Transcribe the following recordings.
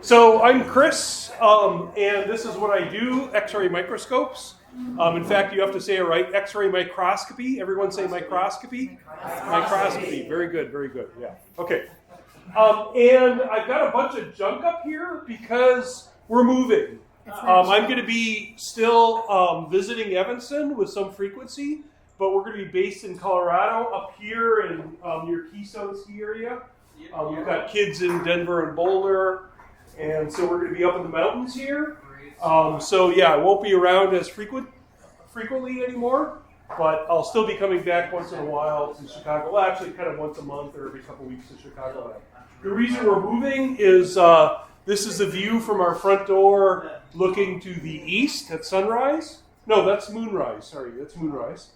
So I'm Chris, and this is what I do, X-ray microscopes. In fact, you have to say it right, X-ray microscopy. Everyone say microscopy? Microscopy. Very good, very good. Yeah. Okay. And I've got a bunch of junk up here because we're moving. I'm going to be still visiting Evanston with some frequency, but we're going to be based in Colorado up here in near Keystone ski area. We've got kids in Denver and Boulder, and so we're going to be up in the mountains here. So yeah, I won't be around as frequently anymore, but I'll still be coming back once in a while to Chicago. Well, actually kind of once a month or every couple weeks to Chicago. The reason we're moving is this is the view from our front door looking to the east at sunrise. No, that's moonrise. Sorry, that's moonrise.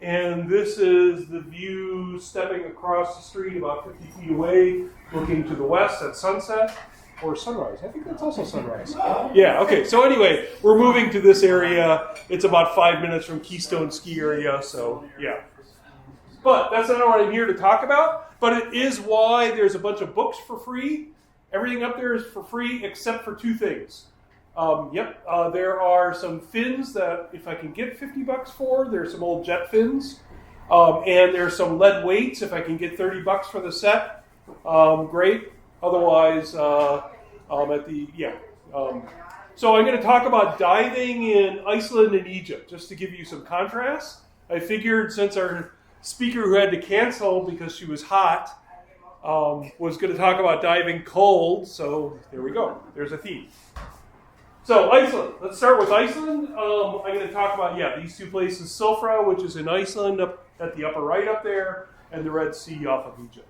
And this is the view stepping across the street about 50 feet away, looking to the west at sunset or sunrise. I think that's also sunrise. Yeah, okay. So anyway, we're moving to this area. It's about 5 minutes from Keystone ski area, so yeah. But that's not what I'm here to talk about, but it is why there's a bunch of books for free. Everything up there is for free except for two things. There are some fins that if I can get $50 for, there's some old jet fins. And there's some lead weights if I can get $30 for the set. Great. Otherwise, So I'm going to talk about diving in Iceland and Egypt, just to give you some contrast. I figured since our speaker who had to cancel because she was hot was going to talk about diving cold, so there we go. There's a theme. So Iceland, let's start with Iceland. I'm going to talk about, these two places, Silfra, which is in Iceland, up at the upper right up there, and the Red Sea off of Egypt.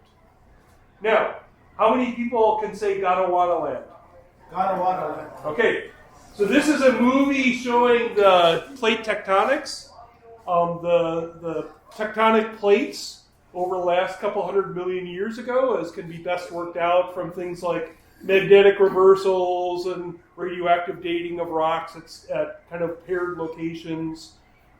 Now, how many people can say Gondwana land? Gondwana land. Okay, so this is a movie showing the plate tectonics. The tectonic plates over the last couple 100 million years ago, as can be best worked out from things like magnetic reversals and radioactive dating of rocks at kind of paired locations.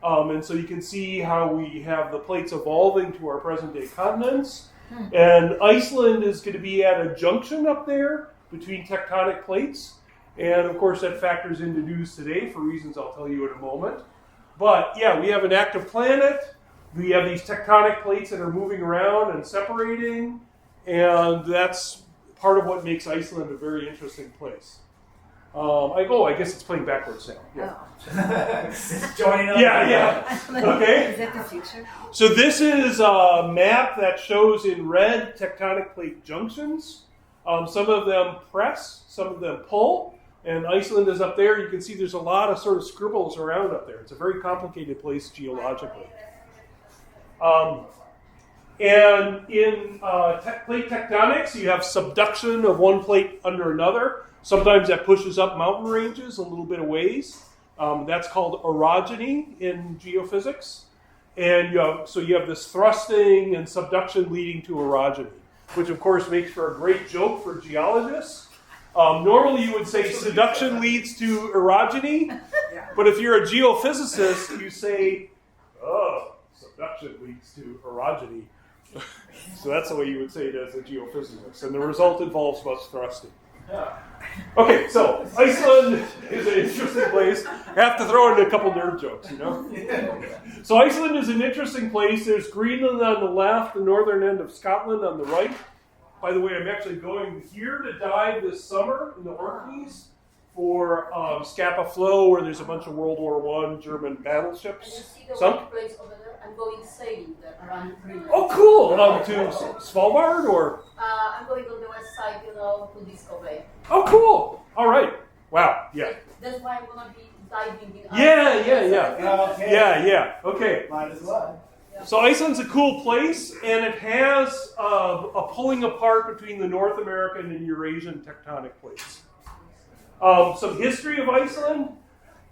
And so you can see how we have the plates evolving to our present-day continents. And Iceland is going to be at a junction up there between tectonic plates. And, of course, that factors into news today for reasons I'll tell you in a moment. But, yeah, we have an active planet. We have these tectonic plates that are moving around and separating. And that's part of what makes Iceland a very interesting place. I guess it's playing backwards now. Yeah. It's joining up. Yeah. Okay. Is that the future? So this is a map that shows in red tectonic plate junctions. Some of them press, some of them pull, and Iceland is up there. You can see there's a lot of sort of scribbles around up there. It's a very complicated place geologically. And in plate tectonics, you have subduction of one plate under another. Sometimes that pushes up mountain ranges a little bit of ways. That's called orogeny in geophysics. And you have this thrusting and subduction leading to orogeny, which of course makes for a great joke for geologists. Normally you would say subduction leads to orogeny, but if you're a geophysicist, you say, subduction leads to orogeny. So that's the way you would say it as a geophysicist. And the result involves much thrusting. Okay, so Iceland is an interesting place. I have to throw in a couple nerd jokes, you know? So Iceland is an interesting place. There's Greenland on the left, the northern end of Scotland on the right. By the way, I'm actually going here to dive this summer in the Orkneys for Scapa Flow, where there's a bunch of World War I German battleships. Sunk. I'm going sailing around Greenland. Oh, cool! To Svalbard, or? I'm going on the west side, to Disco Bay. Oh, cool! All right. Wow. Yeah. That's why I'm gonna be diving in. Yeah. Okay. Might as well. So Iceland's a cool place, and it has a pulling apart between the North American and Eurasian tectonic plates. Some history of Iceland.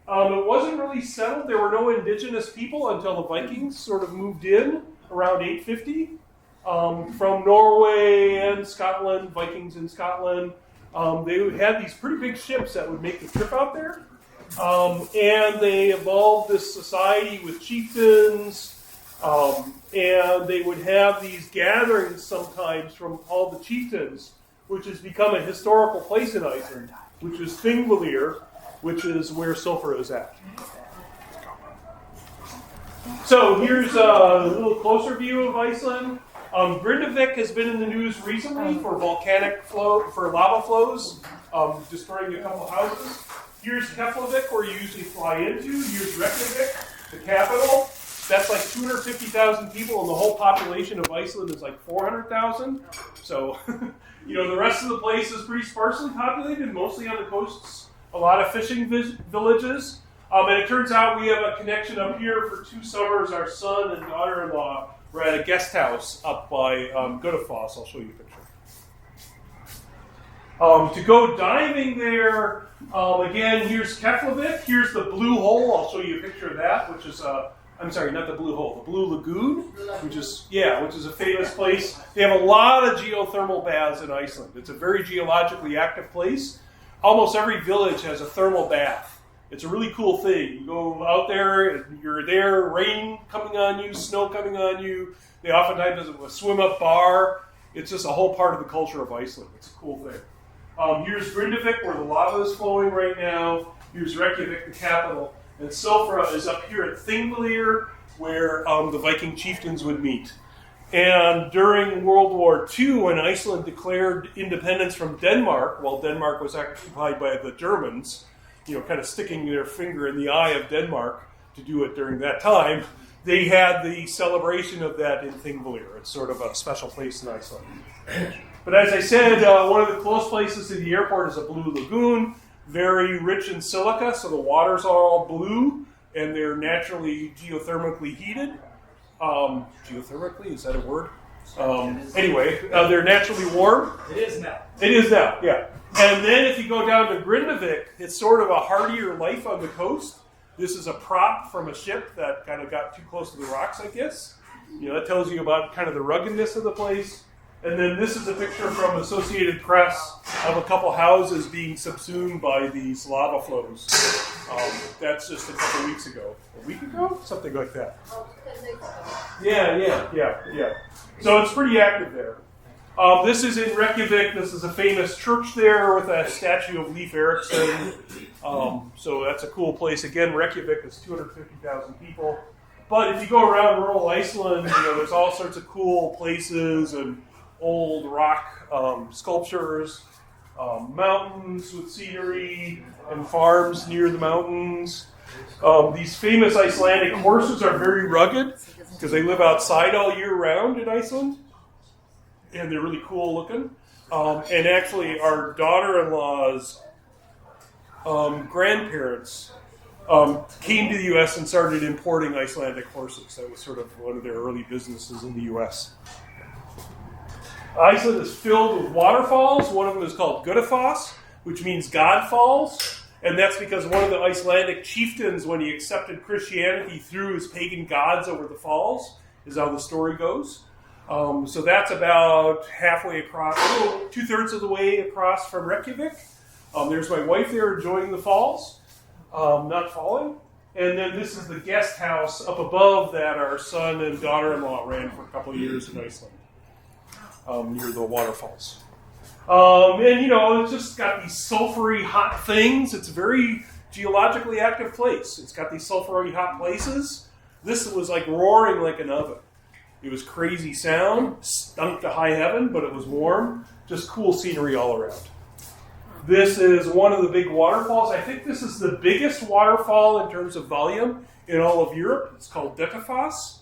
It wasn't really settled. There were no indigenous people until the Vikings sort of moved in around 850 from Norway and Scotland, Vikings in Scotland. They had these pretty big ships that would make the trip out there. And they evolved this society with chieftains, and they would have these gatherings sometimes from all the chieftains which has become a historical place in Iceland, which is Thingvellir, which is where Silfra is at. So here's a little closer view of Iceland. Grindavik has been in the news recently for lava flows, destroying a couple houses. Here's Keflavik, where you usually fly into. Here's Reykjavik, the capital. That's like 250,000 people, and the whole population of Iceland is like 400,000. So, the rest of the place is pretty sparsely populated, mostly on the coasts. A lot of fishing villages. And it turns out we have a connection up here. For 2 summers, our son and daughter-in-law were at a guest house up by Godafoss. I'll show you a picture. To go diving there, again, here's Keflavik. Here's the Blue Hole. I'll show you a picture of that, which is I'm sorry, not the Blue Hole, the Blue Lagoon, which is a famous place. They have a lot of geothermal baths in Iceland. It's a very geologically active place. Almost every village has a thermal bath. It's a really cool thing. You go out there, and you're there, rain coming on you, snow coming on you. They oftentimes have a swim-up bar. It's just a whole part of the culture of Iceland. It's a cool thing. Here's Grindavik, where the lava is flowing right now. Here's Reykjavik, the capital. And Silfra is up here at Thingvellir, where the Viking chieftains would meet. And during World War II, when Iceland declared independence from Denmark, while Denmark was occupied by the Germans, kind of sticking their finger in the eye of Denmark to do it during that time, they had the celebration of that in Thingvellir. It's sort of a special place in Iceland. But as I said, one of the close places to the airport is a blue lagoon, very rich in silica, so the waters are all blue, and they're naturally geothermically heated. Geothermically, is that a word? Anyway, they're naturally warm. It is now. It is now, yeah. And then if you go down to Grindavik, it's sort of a hardier life on the coast. This is a prop from a ship that kind of got too close to the rocks, I guess. That tells you about kind of the ruggedness of the place. And then this is a picture from Associated Press of a couple houses being subsumed by these lava flows. That's just a couple weeks ago. A week ago? Something like that. Yeah. So it's pretty active there. This is in Reykjavik. This is a famous church there with a statue of Leif Erikson. So that's a cool place. Again, Reykjavik is 250,000 people. But if you go around rural Iceland, there's all sorts of cool places and old rock sculptures, mountains with scenery, and farms near the mountains. These famous Icelandic horses are very rugged because they live outside all year round in Iceland, and they're really cool looking. And actually, our daughter-in-law's grandparents came to the U.S. and started importing Icelandic horses. That was sort of one of their early businesses in the U.S. Iceland is filled with waterfalls. One of them is called Godafoss, which means God falls. And that's because one of the Icelandic chieftains, when he accepted Christianity, threw his pagan gods over the falls, is how the story goes. So that's about halfway across, 2/3 of the way across from Reykjavik. There's my wife there enjoying the falls, not falling. And then this is the guest house up above that our son and daughter-in-law ran for a couple of years in Iceland. Near the waterfalls. And it's just got these sulfury hot things. It's a very geologically active place. It's got these sulfury hot places. This was like roaring like an oven. It was crazy sound, stunk to high heaven, but it was warm. Just cool scenery all around. This is one of the big waterfalls. I think this is the biggest waterfall in terms of volume in all of Europe. It's called Dettifoss.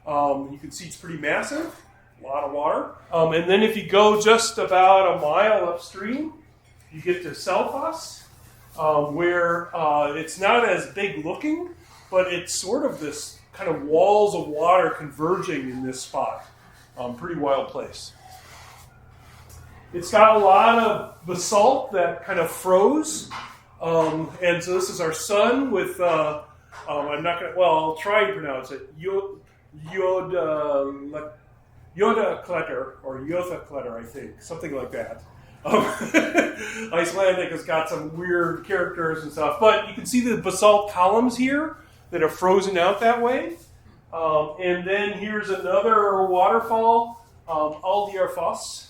You can see it's pretty massive. A lot of water. And then if you go just about a mile upstream, you get to Selfoss, where it's not as big looking, but it's sort of this kind of walls of water converging in this spot. Pretty wild place. It's got a lot of basalt that kind of froze. And so this is our son with, I'll try and pronounce it, Jodakletter, or Jothakletter, I think, something like that. Icelandic has got some weird characters and stuff, but you can see the basalt columns here that are frozen out that way. And then here's another waterfall, Aldjarfoss,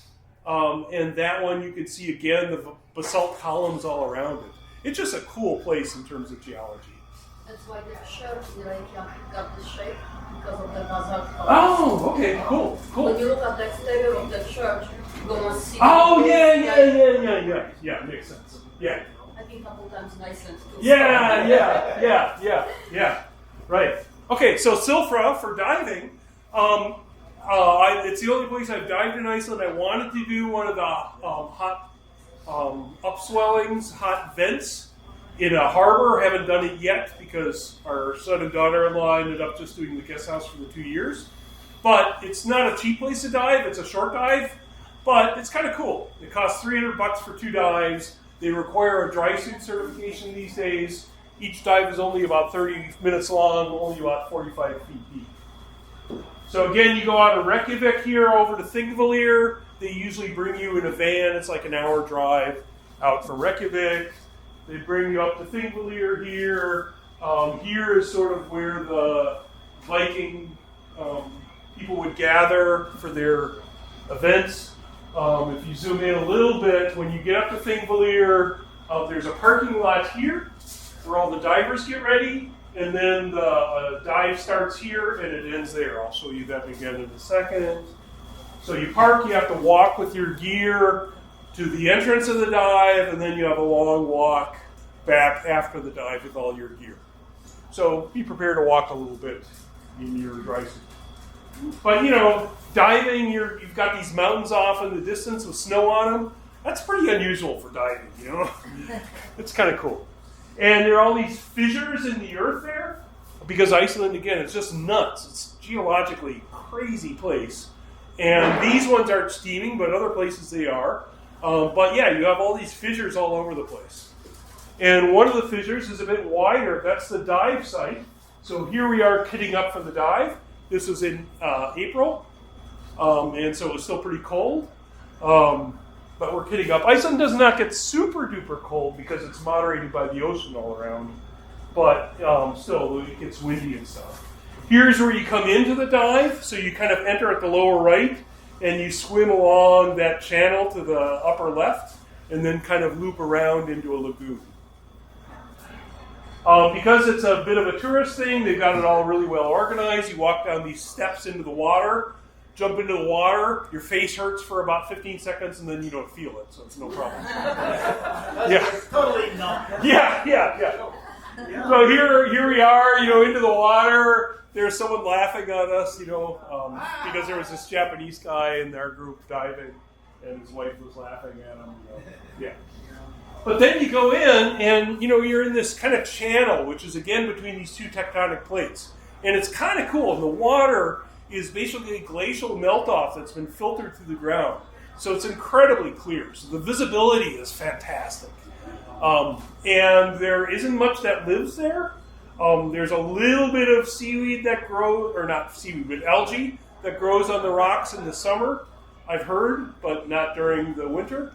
And that one you can see again the basalt columns all around it. It's just a cool place in terms of geology. That's why the church in Reykjavik got the shape because of the basalt columns. Oh, okay, cool. When you look at the exterior of the church, you're gonna see. Oh, yeah, makes sense. Yeah. I think a couple times in Iceland too. Yeah. Right. Okay, so Silfra for diving. It's the only place I've dived in Iceland. I wanted to do one of the hot upswellings, hot vents in a harbor. Haven't done it yet because our son and daughter-in-law ended up just doing the guest house for the 2 years. But it's not a cheap place to dive. It's a short dive, but it's kind of cool. It costs $300 for 2 dives. They require a dry suit certification these days. Each dive is only about 30 minutes long, only about 45 feet deep. So again, you go out of Reykjavik here over to Thingvellir. They usually bring you in a van. It's like an hour drive out from Reykjavik. They bring you up to Thingvellir here. Here is sort of where the Viking people would gather for their events. If you zoom in a little bit, when you get up to Thingvellir, there's a parking lot here where all the divers get ready, and then the dive starts here and it ends there. I'll show you that again in a second. So you park, you have to walk with your gear to the entrance of the dive, and then you have a long walk back after the dive with all your gear. So be prepared to walk a little bit in your dry suit. But diving, you've got these mountains off in the distance with snow on them. That's pretty unusual for diving, It's kind of cool. And there are all these fissures in the earth there, because Iceland, again, it's just nuts. It's a geologically crazy place. And these ones aren't steaming, but other places they are. But yeah, you have all these fissures all over the place. And one of the fissures is a bit wider. That's the dive site. So here we are kitting up for the dive. This was in April, and so it was still pretty cold. But we're kitting up. Iceland does not get super duper cold because it's moderated by the ocean all around. But still, it gets windy and stuff. Here's where you come into the dive. So you kind of enter at the lower right, and you swim along that channel to the upper left, and then kind of loop around into a lagoon. Because it's a bit of a tourist thing, they've got it all really well organized. You walk down these steps into the water, jump into the water, your face hurts for about 15 seconds, and then you don't feel it, so it's no problem. Totally not. Yeah. So here we are, into the water. There's someone laughing at us, because there was this Japanese guy in our group diving, and his wife was laughing at him. Yeah. But then you go in, and you're in this kind of channel, which is again between these two tectonic plates, and it's kind of cool. The water is basically a glacial melt-off that's been filtered through the ground, so it's incredibly clear. So the visibility is fantastic, and there isn't much that lives there. There's a little bit of seaweed that grows, or not seaweed, but algae that grows on the rocks in the summer, I've heard, but not during the winter.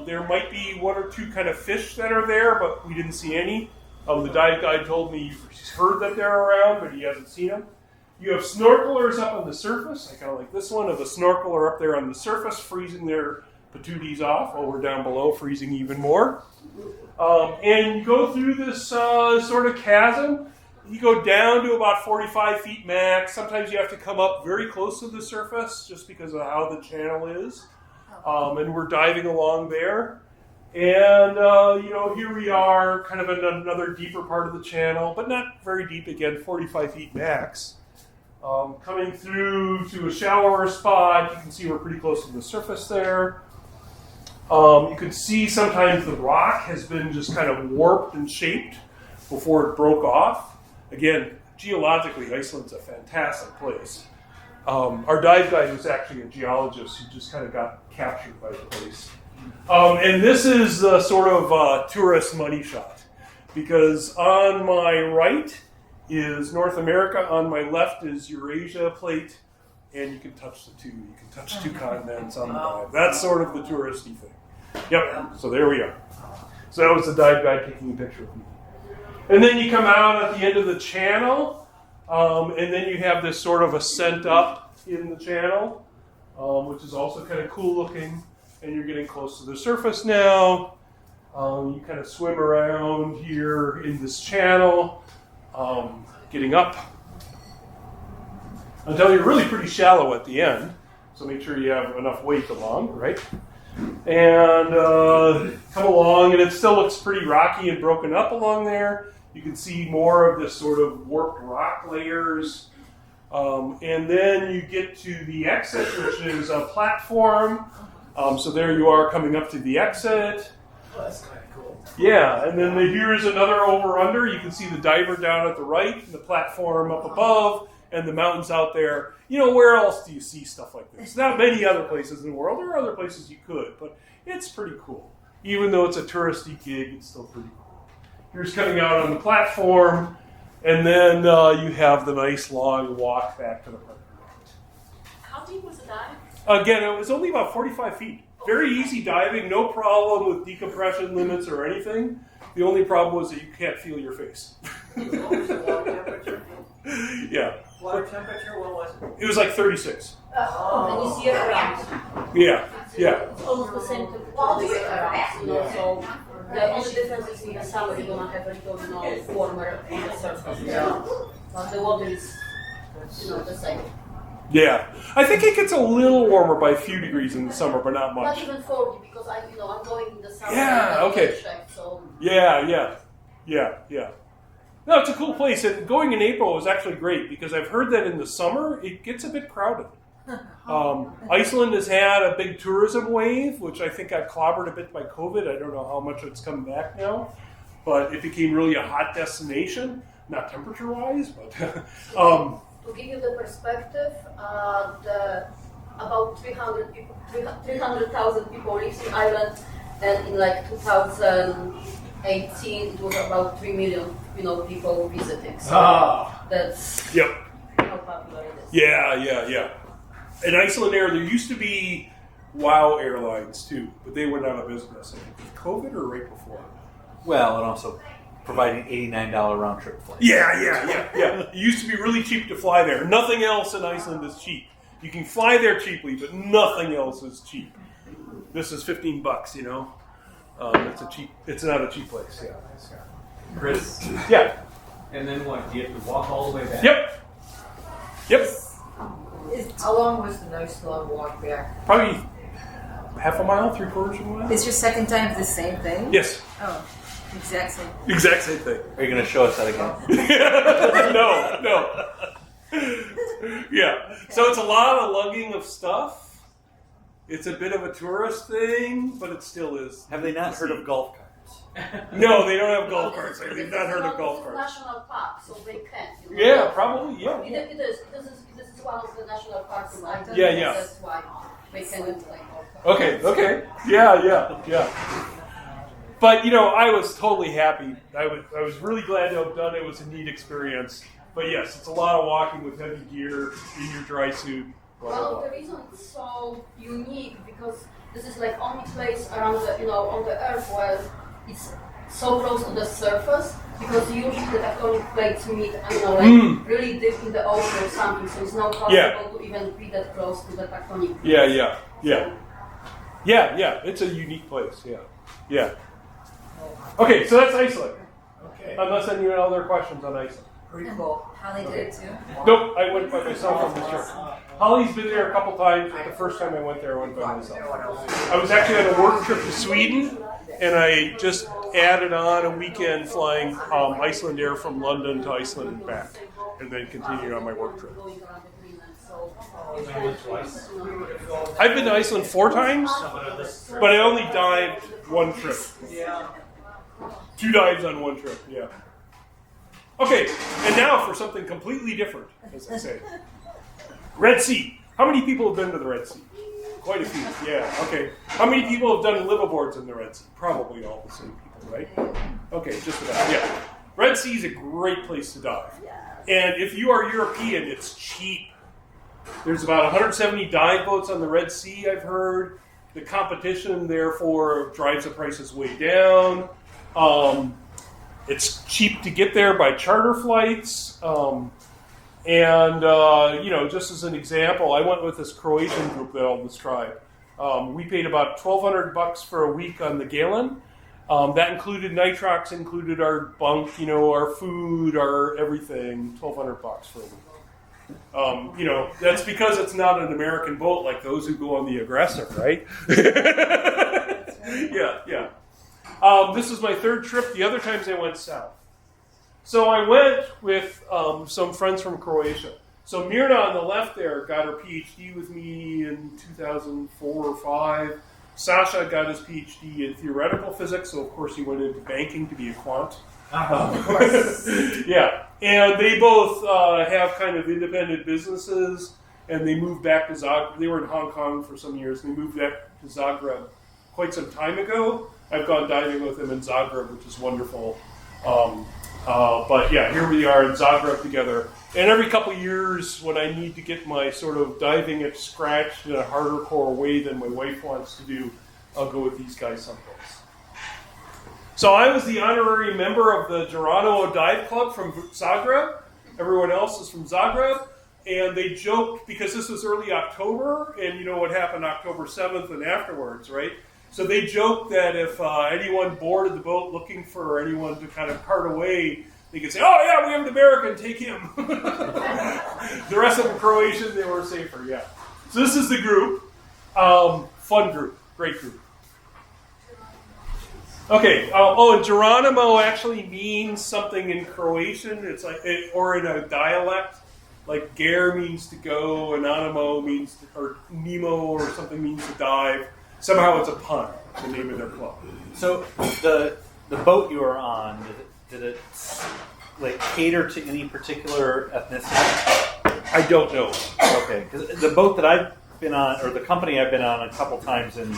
There might be 1 or 2 kind of fish that are there, but we didn't see any. The dive guide told me he's heard that they're around, but he hasn't seen them. You have snorkelers up on the surface. I kind of like this one of a snorkeler up there on the surface, freezing their patooties off while we're down below, freezing even more. And you go through this sort of chasm. You go down to about 45 feet max. Sometimes you have to come up very close to the surface just because of how the channel is. And we're diving along there. And, here we are kind of in another deeper part of the channel, but not very deep, again, 45 feet max. Coming through to a shallower spot, you can see we're pretty close to the surface there. You can see sometimes the rock has been just kind of warped and shaped before it broke off. Again, geologically, Iceland's a fantastic place. Our dive guide was actually a geologist who just kind of got captured by the place. And this is the sort of tourist money shot, because on my right is North America, on my left is Eurasia plate, and you can touch the two. You can touch 2 continents on the dive. That's sort of the touristy thing. Yep, so there we are. So that was the dive guide taking a picture of me. And then you come out at the end of the channel, and then you have this sort of ascent up in the channel. which is also kind of cool looking. And you're getting close to the surface now. You kind of swim around here in this channel, getting up until you're really pretty shallow at the end. So make sure you have enough weight along, right? And come along, and it still looks pretty rocky and broken up along there. You can see more of this sort of warped rock layers. And then you get to the exit, which is a platform. So there you are coming up to the exit. Oh, that's kind of cool. Yeah, and then here's another over-under. You can see the diver down at the right, and the platform up above, and the mountains out there. You know, where else do you see stuff like this? Not many other places in the world. There are other places you could, but it's pretty cool. Even though it's a touristy gig, it's still pretty cool. Here's coming out on the platform, and then you have the nice long walk back to the parking lot. How deep was the dive? Again, it was only about 45 feet. Very easy diving, no problem with decompression limits or anything. The only problem was that you can't feel your face. What was the water temperature? Yeah. Water temperature, what was it? It was like 36. And you see eruptions. Yeah, yeah. It's almost the same temperature eruptions, you know, so the only difference is in the summer you're gonna have a little, you know, warmer on the surface. Yeah. But the water is, you know, the same. Yeah. I think it gets a little warmer by a few degrees in the summer, but not Not much. even 40 because I'm going in the summer. Yeah, and okay. Check, so. Yeah. No, it's a cool place. And going in April was actually great because I've heard that in the summer it gets a bit crowded. Iceland has had a big tourism wave, which I think got clobbered a bit by COVID. I don't know how much it's come back now, but it became really a hot destination, not temperature-wise, but To give you the perspective, about 300,000 people live in Ireland, and in like 2018 it was about 3 million, you know, people visiting. So that's Yep. how popular it is. Yeah. In Iceland Air, there used to be WOW Airlines too, but they went out of business. I think with COVID or right before. Well, and also providing $89 round trip flights. Yeah. It used to be really cheap to fly there. Nothing else in Iceland is cheap. You can fly there cheaply, but nothing else is cheap. This is $15, you know. It's not a cheap place. Yeah. Chris, Yeah. and then what? Do you have to walk all the way back? Yep. How long was the nice long walk back? Probably half a mile, 3/4 of a mile. Is your second time the same thing? Yes. Oh, exact same. Exact same thing. Are you going to show us that again? No. Yeah. So it's a lot of lugging of stuff. It's a bit of a tourist thing, but it still is. Have they not heard of golf carts? No, they don't have golf carts. They've not heard of golf carts. National park, so they can't. You know? Yeah, probably. Yeah. It is. This is one of the national parks in Iceland. Yeah. That's why they cannot play golf carts. Okay. Yeah. But you know, I was totally happy. I was really glad to have done it. It was a neat experience. But yes, it's a lot of walking with heavy gear in your dry suit. Blah, blah, One of blah. the reasons it's so unique because this is like only place around the on the earth where it's so close to the surface because usually the tectonic plates meet really deep in the ocean or something, so it's not possible to even be that close to the tectonic plates. Yeah. It's a unique place. Yeah. Okay, so that's Iceland. Okay. Unless any other questions on Iceland. Pretty cool. Holly did it too. Nope, I went by myself on this trip. Holly's been there a couple times, but the first time I went there, I went by myself. I was actually on a work trip to Sweden, and I just added on a weekend flying Iceland Air from London to Iceland and back, and then continued on my work trip. I've been to Iceland 4 times, but I only dived one trip. 2 dives on one trip, yeah. Okay, and now for something completely different, as I say. Red Sea. How many people have been to the Red Sea? Quite a few, yeah, okay. How many people have done liveaboards in the Red Sea? Probably all the same people, right? Okay, just about, yeah. Red Sea is a great place to dive. And if you are European, it's cheap. There's about 170 dive boats on the Red Sea, I've heard. The competition, therefore, drives the prices way down. It's cheap to get there by charter flights. And, just as an example, I went with this Croatian group that I'll describe. We paid about $1,200 for a week on the Galen. That included nitrox, included our bunk, our food, our everything, $1,200 for a week. That's because it's not an American boat like those who go on the Aggressor, right? Yeah. This is my third trip. The other times I went south. So I went with some friends from Croatia. So Mirna on the left there got her PhD with me in 2004 or 5. Sasha got his PhD in theoretical physics, so of course he went into banking to be a quant. Of course. Yeah, and they both have kind of independent businesses, and they moved back to Zagreb. They were in Hong Kong for some years, and they moved back to Zagreb quite some time ago. I've gone diving with them in Zagreb, which is wonderful. But yeah, here we are in Zagreb together. And every couple of years, when I need to get my sort of diving at scratch in a harder core way than my wife wants to do, I'll go with these guys someplace. So I was the honorary member of the Geronimo Dive Club from Zagreb. Everyone else is from Zagreb. And they joked, because this was early October, and you know what happened October 7th and afterwards, right? So they joked that if anyone boarded the boat looking for anyone to kind of cart away, they could say, "Oh yeah, we have an American, take him." The rest of them Croatian, they were safer, yeah. So this is the group. Fun group, great group. Okay, and Geronimo actually means something in Croatian. It's like, or in a dialect, like Ger means to go, Anonimo means, or Nemo or something means to dive. Somehow it's a pun, the name of their club. So the boat you were on, did it like cater to any particular ethnicity? I don't know. Okay, because the boat that I've been on, or the company I've been on a couple times in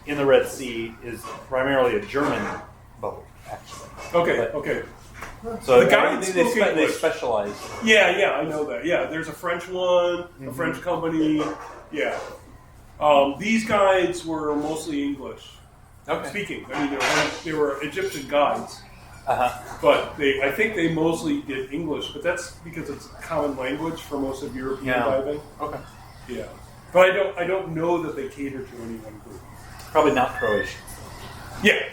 the Red Sea, is primarily a German boat, actually. Okay. So The guides they spoke English. specialize. Yeah, I know that. Yeah, there's a French one, a French company. Yeah. These guides were mostly English speaking. I mean, they were Egyptian guides, but I think they mostly did English. But that's because it's a common language for most of European diving. Okay. Yeah, but I don't know that they cater to any one group. Probably not Croatian. Yeah.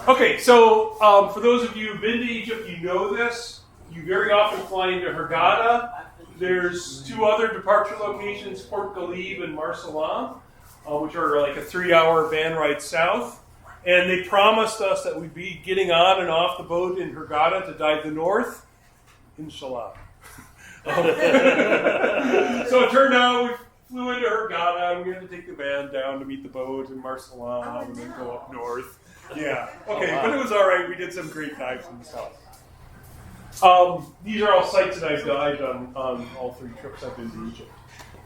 Okay, so for those of you who've been to Egypt, you know this. You very often fly into Hurghada. There's 2 other departure locations, Port Galib and Marsalam, which are like a 3-hour van ride south. And they promised us that we'd be getting on and off the boat in Hurghada to dive the north. Inshallah. So it turned out we flew into Hurghada, and we had to take the van down to meet the boat in Marsalam and then go up north. Yeah. Okay, but it was all right. We did some great dives in the south. These are all sites that I've dived on all 3 trips I've been to Egypt.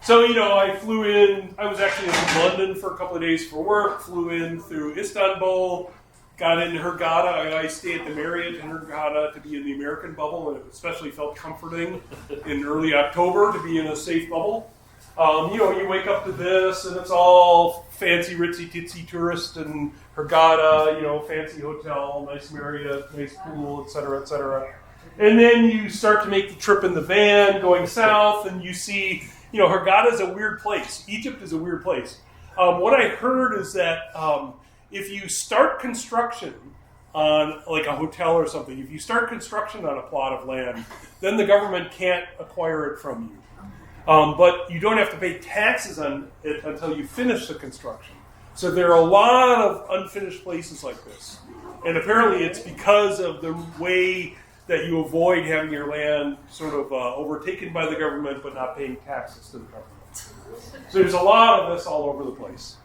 So, I flew in. I was actually in London for a couple of days for work, flew in through Istanbul, got into Hurghada. I stayed at the Marriott in Hurghada to be in the American bubble, and it especially felt comforting in early October to be in a safe bubble. You wake up to this, and it's all fancy, ritzy-titsy tourist and Hurghada, fancy hotel, nice Marriott, nice pool, et cetera, et cetera. And then you start to make the trip in the van going south, and you see, Hurghada is a weird place. Egypt is a weird place. What I heard is that if you start construction on like a hotel or something, if you start construction on a plot of land, then the government can't acquire it from you. But you don't have to pay taxes on it until you finish the construction. So there are a lot of unfinished places like this. And apparently it's because of the way that you avoid having your land sort of overtaken by the government but not paying taxes to the government. So there's a lot of this all over the place.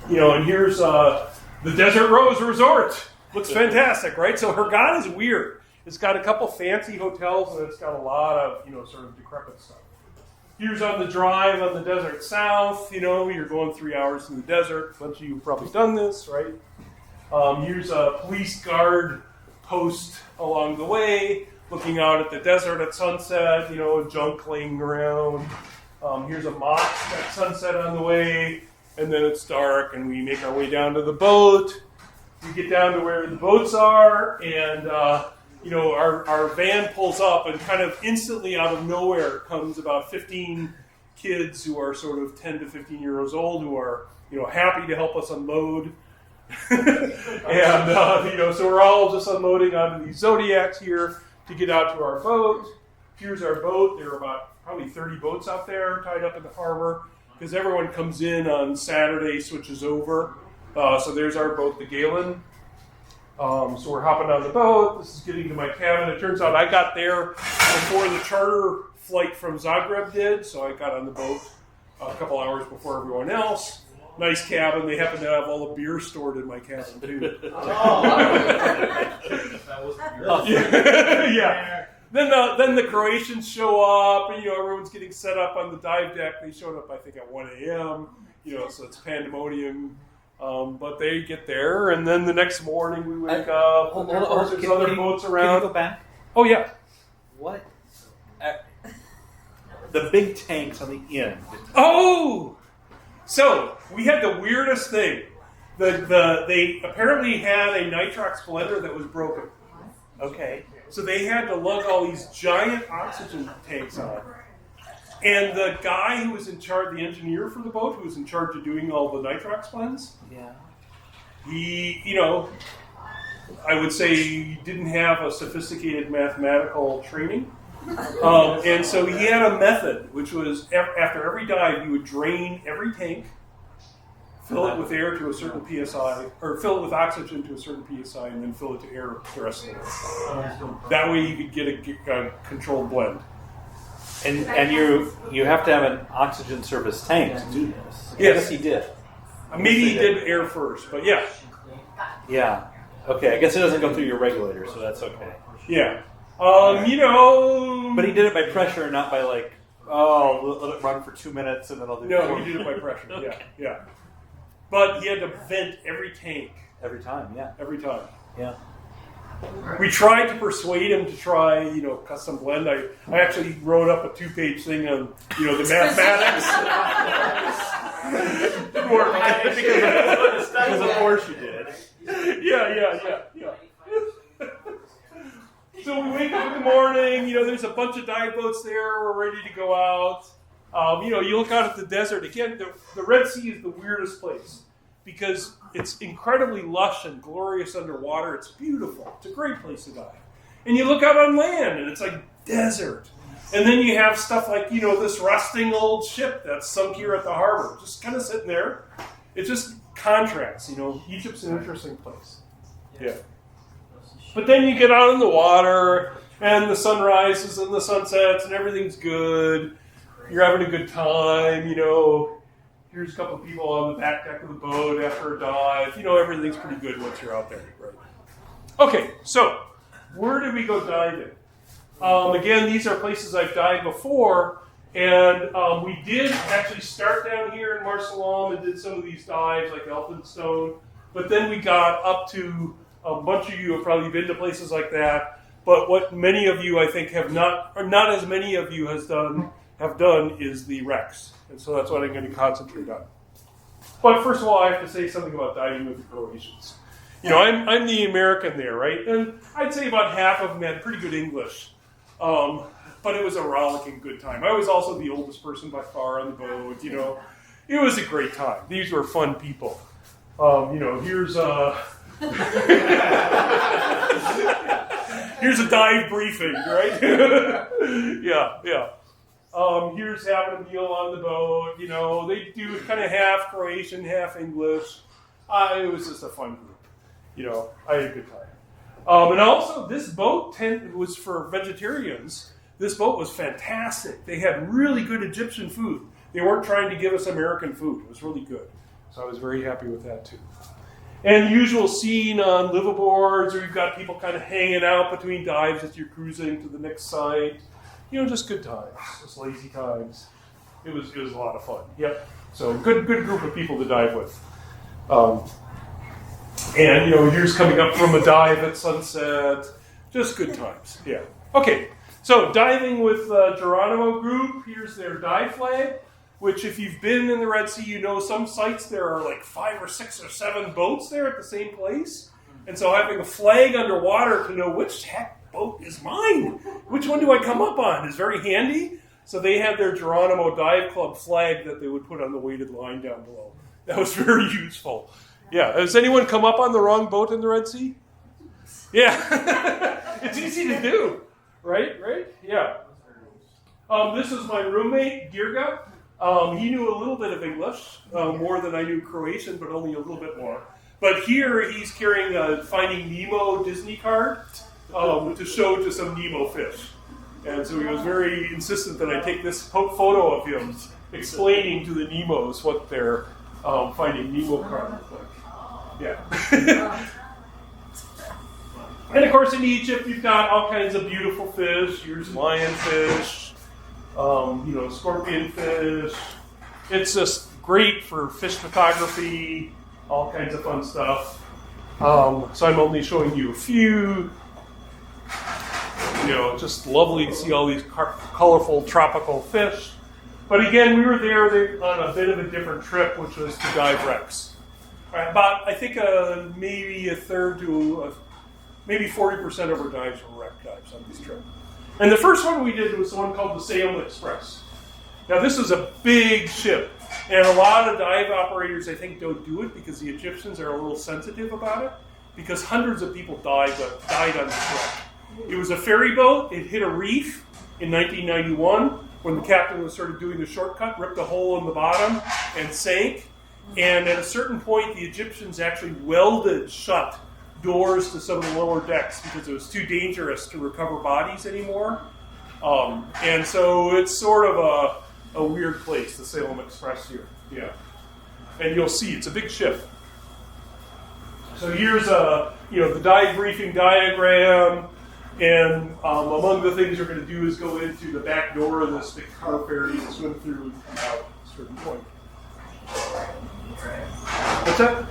And here's the Desert Rose Resort. Looks fantastic, right? So Hurghada is weird. It's got a couple fancy hotels, and it's got a lot of, sort of decrepit stuff. Here's on the drive on the desert south. You're going 3 hours in the desert. A bunch of you have probably done this, right? Here's a police guard post along the way, looking out at the desert at sunset, junk laying around. Here's a mosque at sunset on the way, and then it's dark, and we make our way down to the boat. We get down to where the boats are, and our van pulls up, and kind of instantly out of nowhere comes about 15 kids who are sort of 10 to 15 years old who are, happy to help us unload. And, so we're all just unloading onto these Zodiacs here to get out to our boat. Here's our boat. There are about probably 30 boats out there tied up in the harbor because everyone comes in on Saturday, switches over. So there's our boat, the Galen. So we're hopping on the boat. This is getting to my cabin. It turns out I got there before the charter flight from Zagreb did, so I got on the boat a couple hours before everyone else. Nice cabin. They happen to have all the beer stored in my cabin, too. That wasn't yours. Yeah. Then the Croatians show up, and everyone's getting set up on the dive deck. They showed up, I think, at 1 a.m. So it's pandemonium. But they get there, and then the next morning we wake up. And there's other boats around. Can you go back? Oh yeah. What? The big tanks on the end. Oh. So we had the weirdest thing. They apparently had a nitrox blender that was broken. Okay. So they had to lug all these giant oxygen tanks on. And the guy who was in charge, the engineer for the boat, who was in charge of doing all the nitrox blends, he, I would say he didn't have a sophisticated mathematical training. And so he had a method, which was after every dive, you would drain every tank, fill it with air to a certain PSI, or fill it with oxygen to a certain PSI, and then fill it to air the rest of it. That way you could get a controlled blend. And you have to have an oxygen service tank to do this. Yes. I guess he did. Maybe he did air first, but yeah. Yeah. Okay, I guess it doesn't go through your regulator, so that's okay. Yeah. But he did it by pressure, not by let it run for 2 minutes and then I'll do it. No, he did it by pressure. Okay. Yeah. But he had to vent every tank. Every time, yeah. Every time. Yeah. We tried to persuade him to try, custom blend. I actually wrote up a 2-page thing on, the mathematics. Didn't work. Because of course you did. Yeah. So we wake up in the morning, there's a bunch of dive boats there, we're ready to go out. You look out at the desert. Again, the Red Sea is the weirdest place because it's incredibly lush and glorious underwater. It's beautiful. It's a great place to dive. And you look out on land, and it's like desert. And then you have stuff like, this rusting old ship that's sunk here at the harbor, just kind of sitting there. It just contrasts, Egypt's an interesting place. Yeah. But then you get out in the water, and the sun rises and the sun sets, and everything's good. You're having a good time, Here's a couple of people on the back deck of the boat after a dive. Everything's pretty good once you're out there, right? Okay, so where did we go diving? Again, these are places I've dived before, and we did actually start down here in Marsalam and did some of these dives like Elphinstone, but then we got up to a bunch of you have probably been to places like that, but what many of you I think have not, or not as many of you have done is the wrecks. And so that's what I'm going to concentrate on. But first of all, I have to say something about diving with the Croatians. I'm the American there, right? And I'd say about half of them had pretty good English. But it was a rollicking good time. I was also the oldest person by far on the boat, It was a great time. These were fun people. Here's here's a dive briefing, right? Yeah. Here's having a meal on the boat. They do kind of half Croatian, half English. It was just a fun group. I had a good time. And also, this boat was for vegetarians. This boat was fantastic. They had really good Egyptian food. They weren't trying to give us American food. It was really good. So I was very happy with that, too. And the usual scene on liveaboards, where you've got people kind of hanging out between dives as you're cruising to the next site. Just good times, just lazy times. It was a lot of fun. Yep. So good group of people to dive with. And here's coming up from a dive at sunset. Just good times. Yeah. Okay. So diving with Geronimo group. Here's their dive flag. Which, if you've been in the Red Sea, some sites there are like 5 or 6 or 7 boats there at the same place. And so having a flag underwater to know which boat is mine. Which one do I come up on? It's very handy. So they had their Geronimo Dive Club flag that they would put on the weighted line down below. That was very useful. Yeah. Has anyone come up on the wrong boat in the Red Sea? Yeah. It's easy to do. Right? Yeah. This is my roommate, Girga. He knew a little bit of English, more than I knew Croatian, but only a little bit more. But here he's carrying a Finding Nemo Disney card to show to some Nemo fish. And so he was very insistent that I take this photo of him explaining to the Nemos what their Finding Nemo card looked like. Yeah. And of course in Egypt you've got all kinds of beautiful fish. Here's lionfish, scorpion fish. It's just great for fish photography, all kinds of fun stuff. So I'm only showing you a few. Just lovely to see all these colorful tropical fish. But again, we were there on a bit of a different trip, which was to dive wrecks. About, I think, maybe a third to maybe 40% of our dives were wreck dives on this trip. And the first one we did was the one called the Salem Express. Now, this is a big ship, and a lot of dive operators, I think, don't do it because the Egyptians are a little sensitive about it, because hundreds of people died on this wreck. It was a ferry boat. It hit a reef in 1991 when the captain was sort of doing the shortcut, ripped a hole in the bottom, and sank. And at a certain point, the Egyptians actually welded shut doors to some of the lower decks because it was too dangerous to recover bodies anymore. And so it's sort of a weird place, the Salem Express here. Yeah. And you'll see, it's a big ship. So here's the dive briefing diagram. And among the things you're going to do is go into the back door of this big car ferry and swim through and come out at a certain point. What's that?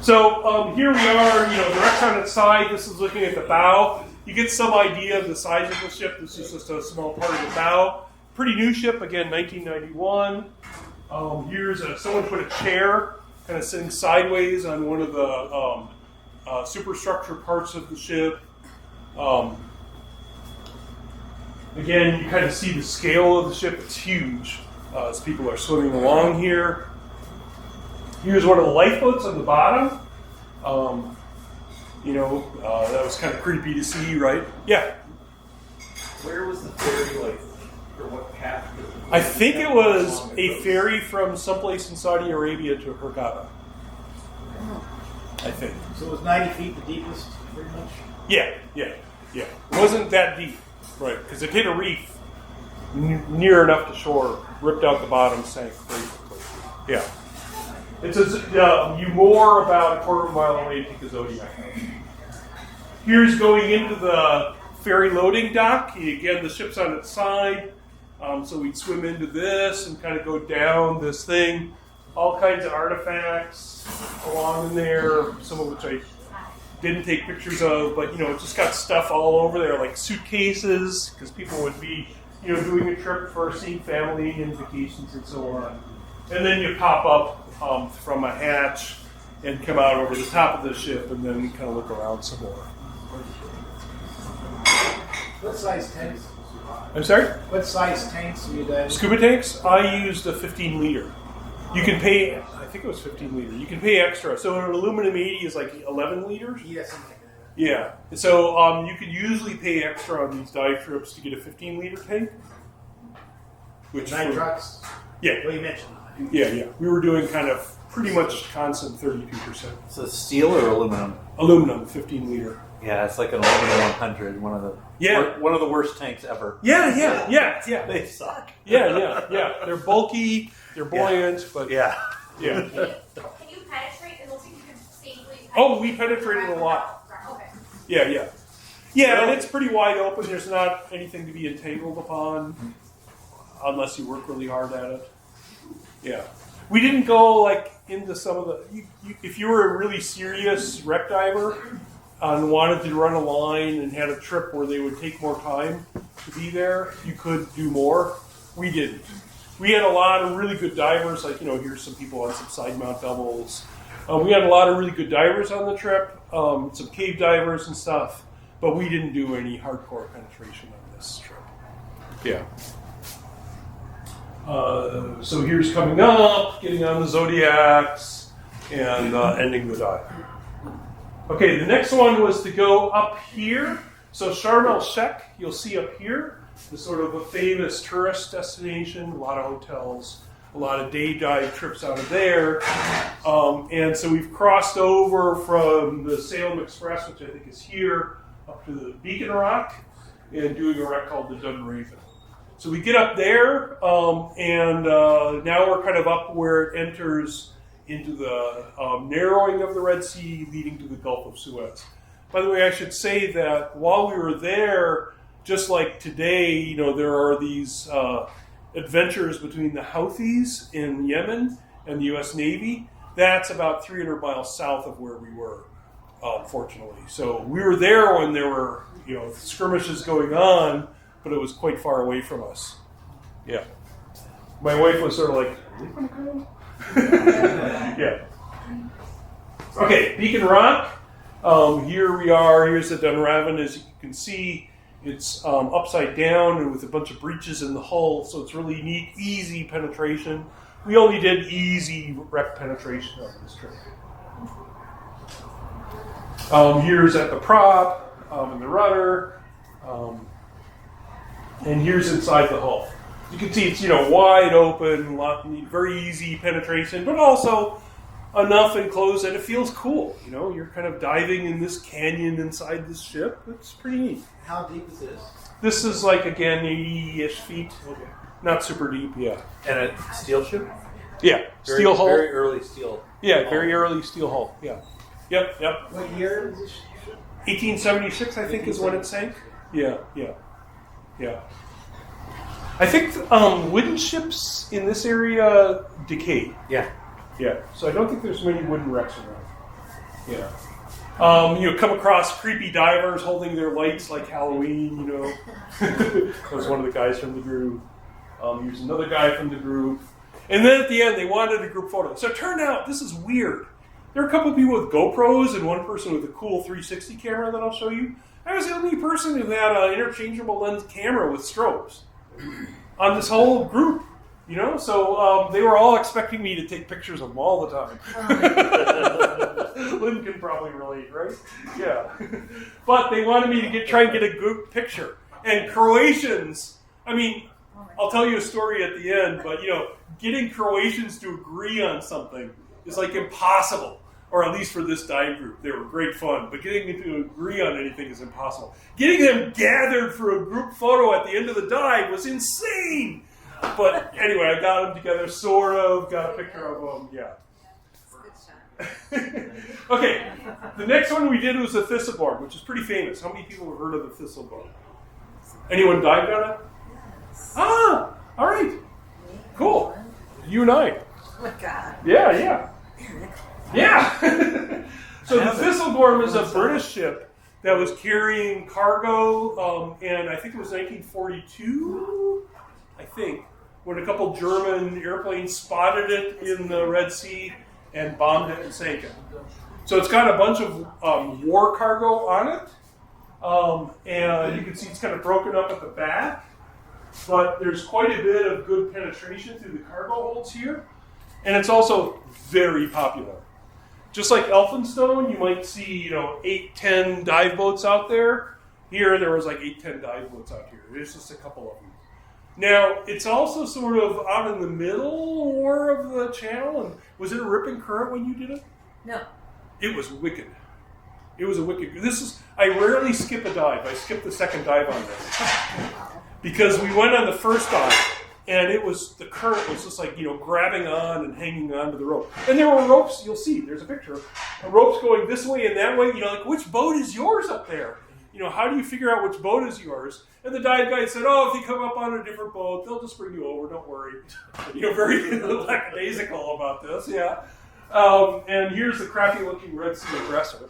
So here we are, the wreck's on its side. This is looking at the bow. You get some idea of the size of the ship. This is just a small part of the bow. Pretty new ship, again, 1991. Here's someone put a chair kind of sitting sideways on one of the superstructure parts of the ship. Again, you kind of see the scale of the ship. It's huge as people are swimming along here. Here's one of the lifeboats on the bottom. That was kind of creepy to see, right? Yeah. Where was the ferry, or what path? I think it was a ferry from someplace in Saudi Arabia to Hurghada. I think. So it was 90 feet the deepest, pretty much? Yeah. It wasn't that deep, right? Because it hit a reef near enough to shore, ripped out the bottom, sank very quickly. Yeah. It says you moor about a quarter of a mile away to the Zodiac. Here's going into the ferry loading dock. Again, the ship's on its side, so we'd swim into this and kind of go down this thing. All kinds of artifacts along in there, some of which I didn't take pictures of, but it just got stuff all over there, like suitcases, because people would be, doing a trip for seeing family and vacations and so on. And then you pop up from a hatch and come out over the top of the ship and then kind of look around some more. What size tanks? I'm sorry? What size tanks do you guys? Scuba tanks? I used a 15 liter. You can pay, I think it was 15 liter. You can pay extra. So an aluminum 80 is like 11 liters? Yeah, something like that. Yeah. So you could usually pay extra on these dive trips to get a 15 liter tank. Which 9 trucks? Yeah. Well, you mentioned. Yeah. We were doing kind of pretty much constant 32%. So steel or aluminum? Aluminum, 15 liter. Yeah, it's like an aluminum 100, one of the worst tanks ever. Yeah. They suck. Yeah. They're bulky, they're buoyant, but Yeah. yeah. Can you penetrate? It looks like you can safely. Oh, we penetrated a lot. Okay. Yeah, and it's pretty wide open. There's not anything to be entangled upon unless you work really hard at it. Yeah. We didn't go into some of the... if you were a really serious wreck diver and wanted to run a line and had a trip where they would take more time to be there, you could do more. We didn't. We had a lot of really good divers, here's some people on some side mount doubles. We had a lot of really good divers on the trip, some cave divers and stuff. but we didn't do any hardcore penetration on this trip. Yeah. So here's coming up, getting on the Zodiacs, and ending the dive. Okay, the next one was to go up here. So Sharm el-Sheikh, you'll see up here, is sort of a famous tourist destination, a lot of hotels, a lot of day dive trips out of there. And so we've crossed over from the Salem Express, which I think is here, up to the Beacon Rock, and doing a wreck called the Dunraven. So we get up there, and now we're kind of up where it enters into the narrowing of the Red Sea, leading to the Gulf of Suez. By the way, I should say that while we were there, just like today, there are these adventures between the Houthis in Yemen and the U.S. Navy. That's about 300 miles south of where we were, fortunately. So we were there when there were, skirmishes going on, but it was quite far away from us. Yeah. My wife was sort of like, are we going to go? Yeah. Okay, Beacon Rock. Here we are. Here's the Dunraven. As you can see, it's upside down and with a bunch of breaches in the hull, so it's really neat, easy penetration. We only did easy wreck penetration on this trip. Here's at the prop and the rudder, and here's inside the hull. You can see it's wide open, very easy penetration, but also enough enclosed that it feels cool. You're kind of diving in this canyon inside this ship. It's pretty neat. How deep is this? This is again 80-ish feet. Okay. Not super deep, yeah. And a steel ship? Yeah, steel hull. Very early steel. Yeah, very early steel hull. Yeah. Yep. What year is this ship? 1876, I think, is when it sank. Yeah. I think wooden ships in this area decay. Yeah. Yeah, so I don't think there's many wooden wrecks around. Yeah. Come across creepy divers holding their lights like Halloween, That was one of the guys from the group. Here's another guy from the group. And then at the end, they wanted a group photo. So it turned out, this is weird. There are a couple of people with GoPros and one person with a cool 360 camera that I'll show you. I was the only person who had an interchangeable lens camera with strobes on this whole group. So they were all expecting me to take pictures of them all the time. Lynn can probably relate, right? Yeah. But they wanted me to try and get a good picture. And Croatians, I'll tell you a story at the end, but getting Croatians to agree on something is impossible. Or at least for this dive group. They were great fun, but getting them to agree on anything is impossible. Getting them gathered for a group photo at the end of the dive was insane. But anyway, I got them together, sort of, got a picture of them, yeah. Okay, the next one we did was the Thistleborn, which is pretty famous. How many people have heard of the Thistleborn? Anyone dived on it? Ah, all right. Cool. You and I. Oh my God. Yeah. So the Thistleborn is a British ship that was carrying cargo, and I think it was 1942, when a couple German airplanes spotted it in the Red Sea and bombed it and sank it. So it's got a bunch of war cargo on it, and you can see it's kind of broken up at the back, but there's quite a bit of good penetration through the cargo holds here, and it's also very popular. Just like Elphinstone, you might see 8-10 dive boats out there. Here, there was 8-10 dive boats out here. There's just a couple of them. Now, it's also sort of out in the middle more of the channel. And was it a ripping current when you did it? No. It was wicked. It was a wicked. I rarely skip a dive. I skipped the second dive on this because we went on the first dive, and the current was just grabbing on and hanging on to the rope. And there were ropes. You'll see. There's a picture. Ropes going this way and that way. Which boat is yours up there? How do you figure out which boat is yours? And the dive guide said, if you come up on a different boat, they'll just bring you over, don't worry. Very lackadaisical about this, yeah. And here's the crappy-looking Red Sea aggressor.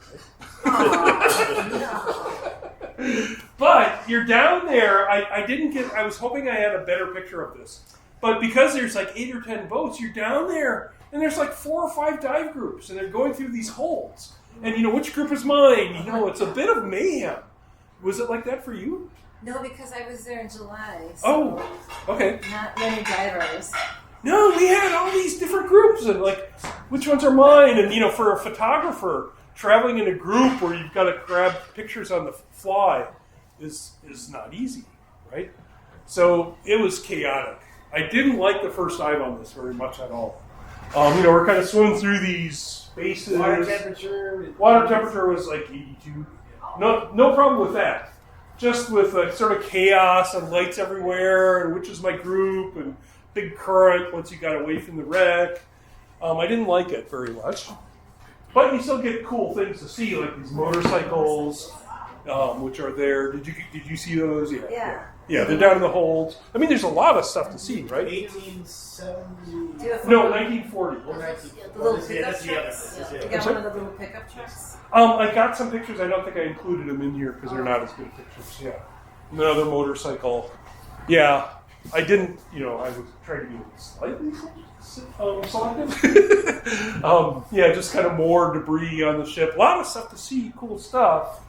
But you're down there. I was hoping I had a better picture of this. But because there's 8 or 10 boats, you're down there, and there's 4 or 5 dive groups, and they're going through these holds. And which group is mine? It's a bit of mayhem. Was it like that for you? No, because I was there in July. So Oh, okay. not many divers. No, we had all these different groups and like, which ones are mine? And for a photographer, traveling in a group where you've got to grab pictures on the fly is not easy, right? So it was chaotic. I didn't like the first dive on this very much at all. We're kind of swimming through these spaces. Water temperature. Water temperature was like 82. No problem with that. Just with sort of chaos and lights everywhere, and which is my group, and big current once you got away from the wreck. I didn't like it very much. But you still get cool things to see, like these motorcycles, which are there. Did you see those? Yeah. Yeah, they're down in the holds. I mean, there's a lot of stuff to see, right? 1870. Do you have No, 1940. the little Yeah, pickup that's the other. trucks? That's the You other. got one of the little pickup trucks? I got some pictures. I don't think I included them in here because they're not as good pictures. Yeah. Another motorcycle. Yeah. I didn't, I was trying to be slightly selective. Yeah, just kind of more debris on the ship. A lot of stuff to see, cool stuff.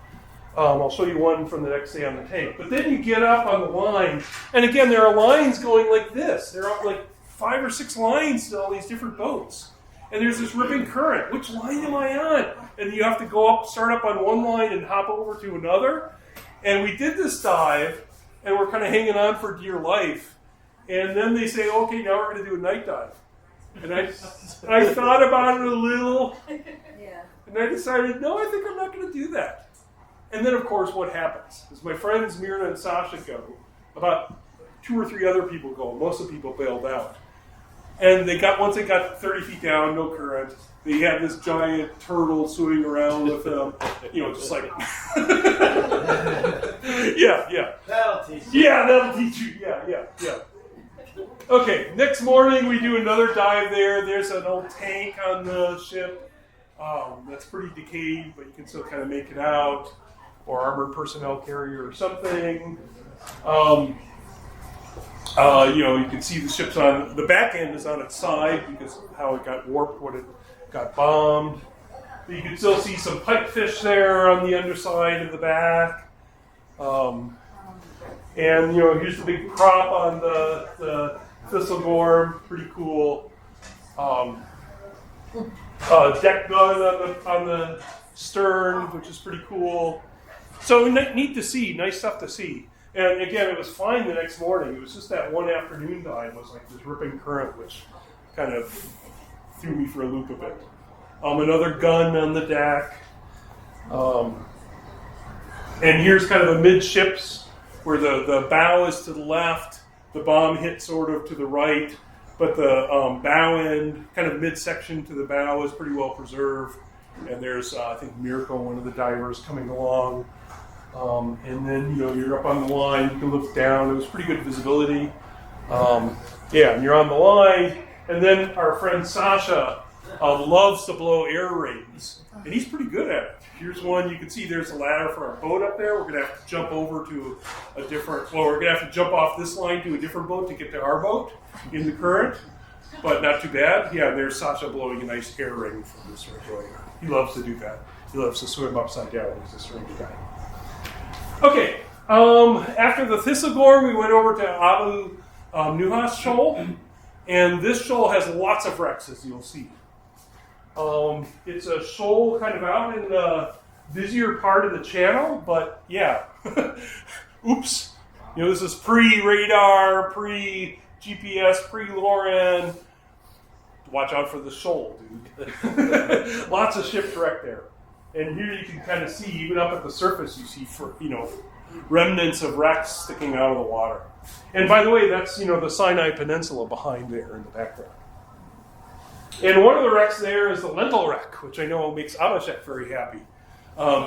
I'll show you one from the next day on the tape. But then you get up on the line, and again, there are lines going like this. There are like 5 or 6 lines to all these different boats. And there's this ripping current. Which line am I on? And you have to start up on one line and hop over to another. And we did this dive, and we're kind of hanging on for dear life. And then they say, okay, now we're going to do a night dive. And I thought about it a little, Yeah. and I decided, no, I think I'm not going to do that. And then, of course, what happens is my friends Mirna and Sasha go. About 2 or 3 other people go. Most of the people bailed out. And once they got 30 feet down, no current, they had this giant turtle swimming around with them, just like... Yeah. That'll teach you. Yeah, that'll teach you. Yeah. Okay, next morning we do another dive there. There's an old tank on the ship that's pretty decayed, but you can still kind of make it out. Or armored personnel carrier or something. You can see the ship's on, the back end is on its side because of how it got warped when it got bombed. But you can still see some pipefish there on the underside of the back. And here's the big prop on the Thistlegorm, pretty cool. Deck gun on the stern, which is pretty cool. So neat to see, nice stuff to see. And again, it was fine the next morning. It was just that one afternoon dive was like this ripping current, which kind of threw me for a loop a bit. Another gun on the deck. And here's kind of a midships where the bow is to the left, the bomb hit sort of to the right, but the bow end, kind of midsection to the bow, is pretty well preserved. And there's, I think, Mirko, one of the divers, coming along. And then, you're up on the line, you can look down. It was pretty good visibility. And you're on the line. And then our friend Sasha loves to blow air rings. And he's pretty good at it. Here's one. You can see there's a ladder for our boat up there. We're going to have to jump over to we're going to have to jump off this line to a different boat to get to our boat in the current. But not too bad. Yeah, there's Sasha blowing a nice air ring from this right. He loves to do that. He loves to swim upside down. He's a strange guy. Okay, after the Thistlegorm, we went over to Abu Nuhas Shoal, and this shoal has lots of wrecks, as you'll see. It's a shoal kind of out in the busier part of the channel, but yeah, oops. This is pre-radar, pre-GPS, pre-LORAN. Watch out for the shoal, dude. Lots of ships wrecked there. And here you can kind of see, even up at the surface, you see remnants of wrecks sticking out of the water. And by the way, that's the Sinai Peninsula behind there in the background. And one of the wrecks there is the Lentil wreck, which I know makes Abhishek very happy.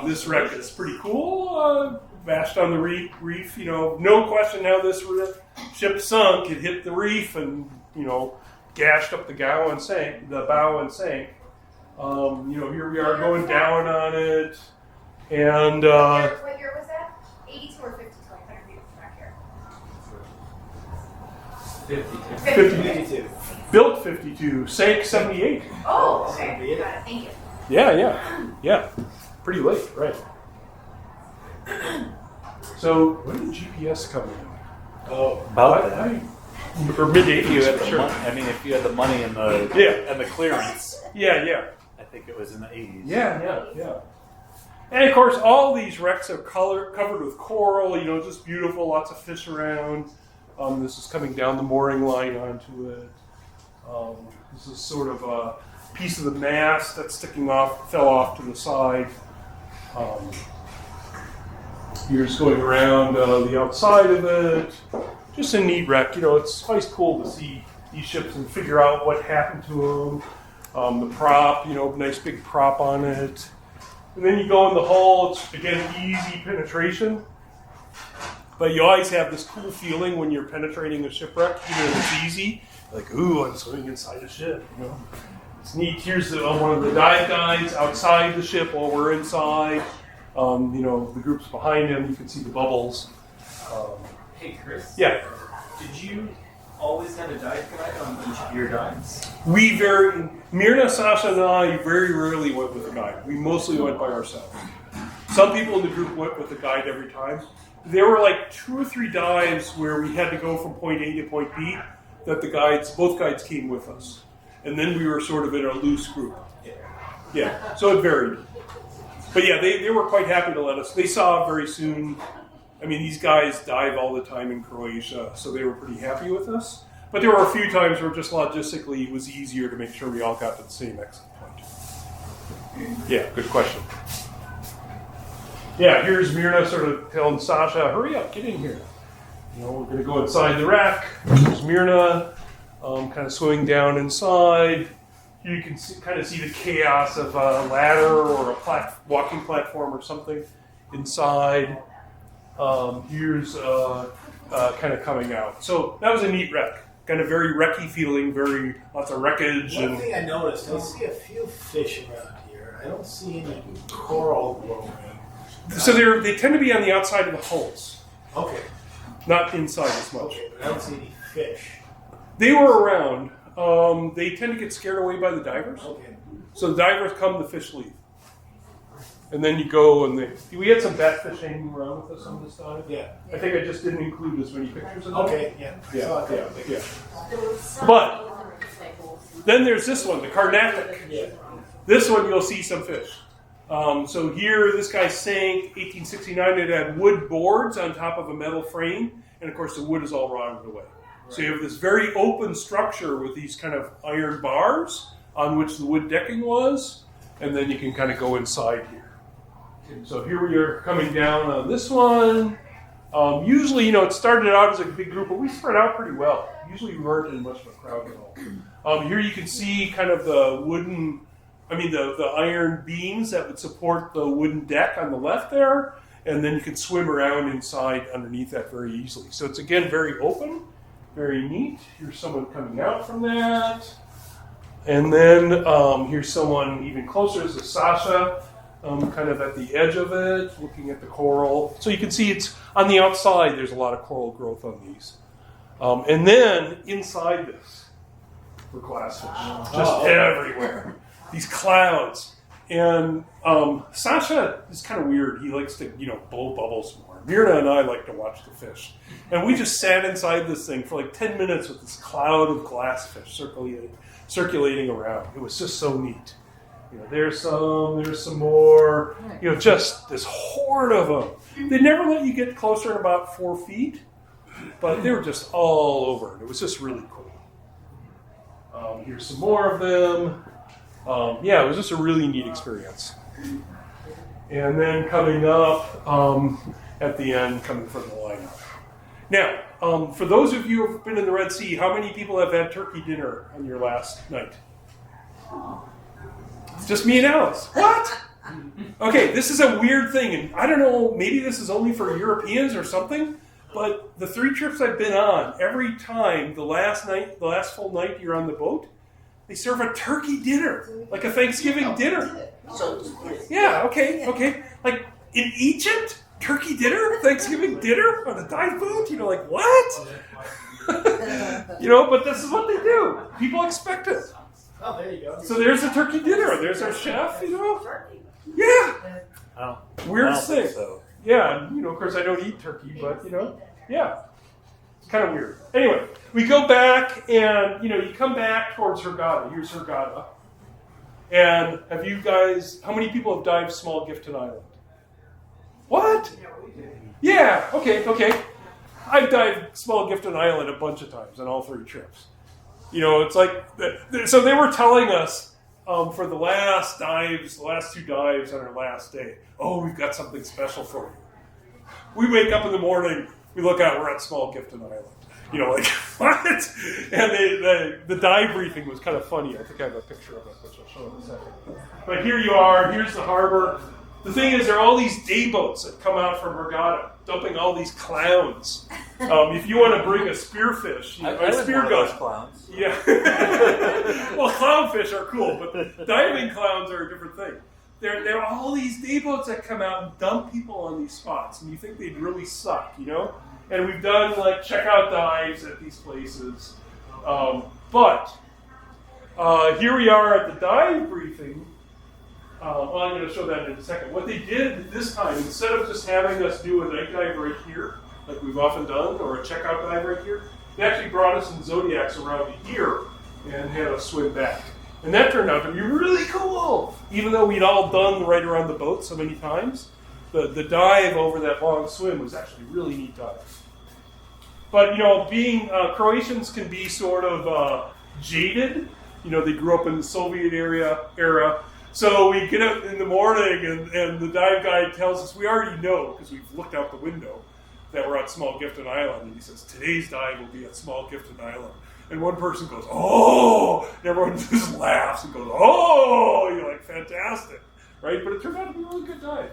This wreck is pretty cool. Bashed on the reef. No question how this ship sunk. It hit the reef and gashed up the bow and sank. Here we are going down on it, and What year was that? 82 or 52? I better read it back here. 52. built 52, sank 78. Oh, okay. Got it. Thank you. Yeah, pretty late, right? So when did GPS come in? Oh, About that. Or mid If you had 80s, the sure. money, I mean, if you had the money and the Yeah. and the clearance, Yeah. I think it was in the 80s. Yeah. And of course, all these wrecks are covered with coral. Just beautiful, lots of fish around. This is coming down the mooring line onto it. This is sort of a piece of the mast that's fell off to the side. You're just going around the outside of it. Just a neat wreck. It's always cool to see these ships and figure out what happened to them. The prop, nice big prop on it. And then you go in the hull. It's, again, easy penetration. But you always have this cool feeling when you're penetrating a shipwreck, even if it's easy. Like, ooh, I'm swimming inside a ship. It's neat. Here's one of the dive guides outside the ship while we're inside. The group's behind him. You can see the bubbles. Hey, Chris. Yeah. Did you always have a dive guide on each of your dives? Mirna, Sasha, and I very rarely went with a guide. We mostly went by ourselves. Some people in the group went with a guide every time. There were like 2 or 3 dives where we had to go from point A to point B that both guides came with us. And then we were sort of in a loose group. Yeah, so it varied. But yeah, they were quite happy to let us. They saw very soon. I mean, these guys dive all the time in Croatia, so they were pretty happy with us. But there were a few times where just logistically it was easier to make sure we all got to the same exit point. Yeah, good question. Yeah, here's Mirna sort of telling Sasha, hurry up, get in here. We're going to go inside the wreck. There's Mirna kind of swimming down inside. Here you can kind of see the chaos of a ladder or a walking platform or something inside. Here's kind of coming out. So that was a neat wreck. Kind of very wrecky feeling, lots of wreckage. one thing I noticed, I see a few fish around here. I don't see any coral growing. So they tend to be on the outside of the hulls, Okay. not inside as much. Okay, but I don't see any fish. They were around. They tend to get scared away by the divers. Okay. So the divers come, the fish leave. And then you go and we had some batfish hanging around with us on this dive. Yeah. I think I just didn't include as many pictures of them. Okay, yeah. I saw a couple Yeah. pictures. But then there's this one, the Carnatic. Yeah. This one you'll see some fish. So here, this guy sank 1869. It had wood boards on top of a metal frame, and of course the wood is all rotted away. So you have this very open structure with these kind of iron bars on which the wood decking was, and then you can kind of go inside here. So here we are coming down on this one. Usually, it started out as a big group, but we spread out pretty well. Usually we weren't in much of a crowd at all. Here you can see kind of the iron beams that would support the wooden deck on the left there, and then you can swim around inside underneath that very easily. So it's, again, very open, very neat. Here's someone coming out from that. And then here's someone even closer. This is Sasha, kind of at the edge of it, looking at the coral. So you can see it's on the outside, there's a lot of coral growth on these. And then inside this were glassfish, just everywhere. These clouds. And Sasha is kind of weird. He likes to, blow bubbles more. Mirna and I like to watch the fish. And we just sat inside this thing for like 10 minutes with this cloud of glassfish circulating around. It was just so neat. There's some more, just this horde of them. They never let you get closer than about 4 feet, but they were just all over. It was just really cool. Here's some more of them. It was just a really neat experience. And then coming up at the end, coming from the lineup. Now, for those of you who have been in the Red Sea, how many people have had turkey dinner on your last night? Just me and Alice. What? Okay, this is a weird thing, and I don't know, maybe this is only for Europeans or something, but the 3 trips I've been on, every time, the last full night you're on the boat, they serve a turkey dinner, like a Thanksgiving dinner. Yeah, okay. Like, in Egypt, turkey dinner, Thanksgiving dinner on a dive boat? Like, what? But this is what they do. People expect it. Oh, there you go. So there's a turkey dinner. There's our chef, Yeah. I Weird don't think thing. so. Yeah, and, of course I don't eat turkey, but yeah. It's kind of weird. Anyway, we go back and, you come back towards Hurghada. Here's Hurghada. And have you guys, how many people have dived Small Gifton Island? What? Yeah, okay. I've dived Small Gifton Island a bunch of times on all 3 trips. It's like, so they were telling us for the last 2 dives on our last day, oh, we've got something special for you. We wake up in the morning, we look out, we're at Small Gifton Island. Like, what? And the dive briefing was kind of funny. I think I have a picture of it, which I'll show in a second. But here you are, here's the harbor. The thing is, there are all these day boats that come out from Hurghada, dumping all these clowns. If you want to bring a spearfish, a spear gun. Clowns. Yeah. Well, clownfish are cool, but diving clowns are a different thing. There are all these day boats that come out and dump people on these spots, and you think they'd really suck, And we've done checkout dives at these places, but here we are at the dive briefing. I'm going to show that in a second. What they did this time, instead of just having us do a night dive right here, like we've often done, or a checkout dive right here, they actually brought us in Zodiacs around here and had us swim back. And that turned out to be really cool, even though we'd all done right around the boat so many times. The dive over that long swim was actually a really neat dive. But, being Croatians can be sort of jaded. They grew up in the Soviet era. So we get up in the morning and the dive guide tells us, we already know, because we've looked out the window, that we're at Small Gifton Island. And he says, today's dive will be at Small Gifton Island. And one person goes, oh! And everyone just laughs and goes, oh! You're like, fantastic. Right? But it turned out to be a really good dive.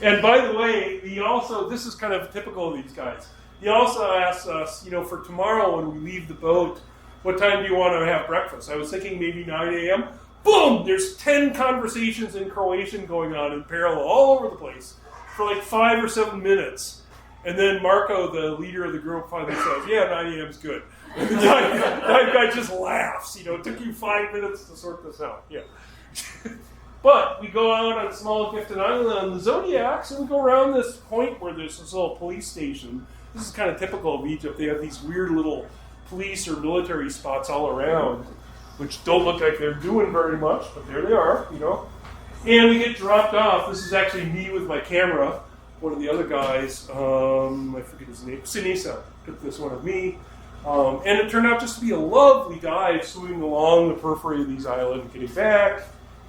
And by the way, this is kind of typical of these guys. He also asked us, for tomorrow when we leave the boat, what time do you want to have breakfast? I was thinking maybe 9 a.m. Boom! There's 10 conversations in Croatian going on in parallel all over the place for 5 or 7 minutes. And then Marco, the leader of the group, finally says, yeah, 9 a.m. is good. And the dive guy just laughs. It took you 5 minutes to sort this out. Yeah. But we go out on Small Gifton Island on the Zodiacs, and we go around this point where there's this little police station. This is kind of typical of Egypt. They have these weird little police or military spots all around, which don't look like they're doing very much, but there they are, And we get dropped off. This is actually me with my camera. One of the other guys, I forget his name, Sinisa, took this one of me. And it turned out just to be a lovely dive swimming along the periphery of these islands and getting back.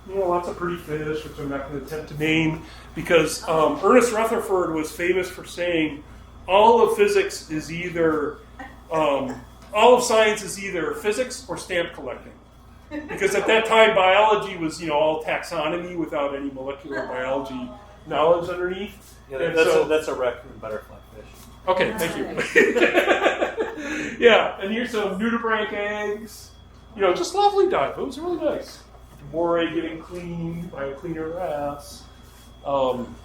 Lots of pretty fish, which I'm not going to attempt to name, because Ernest Rutherford was famous for saying all of science is either physics or stamp collecting. Because at that time, biology was, all taxonomy without any molecular biology knowledge underneath. Yeah, that's a raccoon butterfly fish. Okay, thank you. Yeah, and here's some nudibranch eggs. Just lovely dive. It was really nice. Moray getting clean by a cleaner ass. Some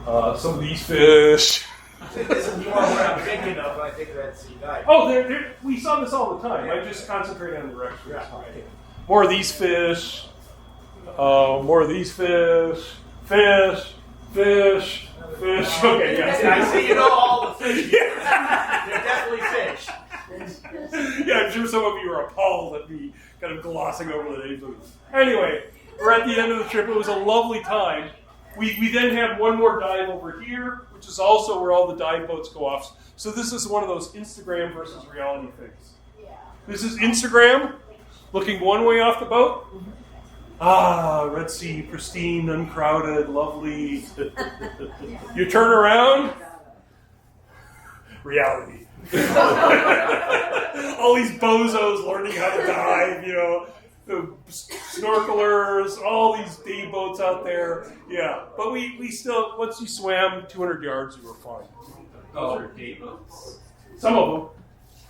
of these fish. You are what I'm thinking of when I think of that sea dive. Oh, we saw this all the time. I just concentrate on the direction. Yeah, right. More of these fish. More of these fish. Fish. Okay, yeah. I see all the fish. They're definitely fish. Yeah, I'm sure some of you are appalled at me kind of glossing over the names of these. Anyway, we're at the end of the trip. It was a lovely time. We then had one more dive over here, which is also where all the dive boats go off. So this is one of those Instagram versus reality things. Yeah. This is Instagram, looking one way off the boat. Red Sea, pristine, uncrowded, lovely. You turn around, reality. All these bozos learning how to dive, the snorkelers, all these day boats out there. Yeah, but we still, once you swam 200 yards, you were fine. Those are day boats. Some of them.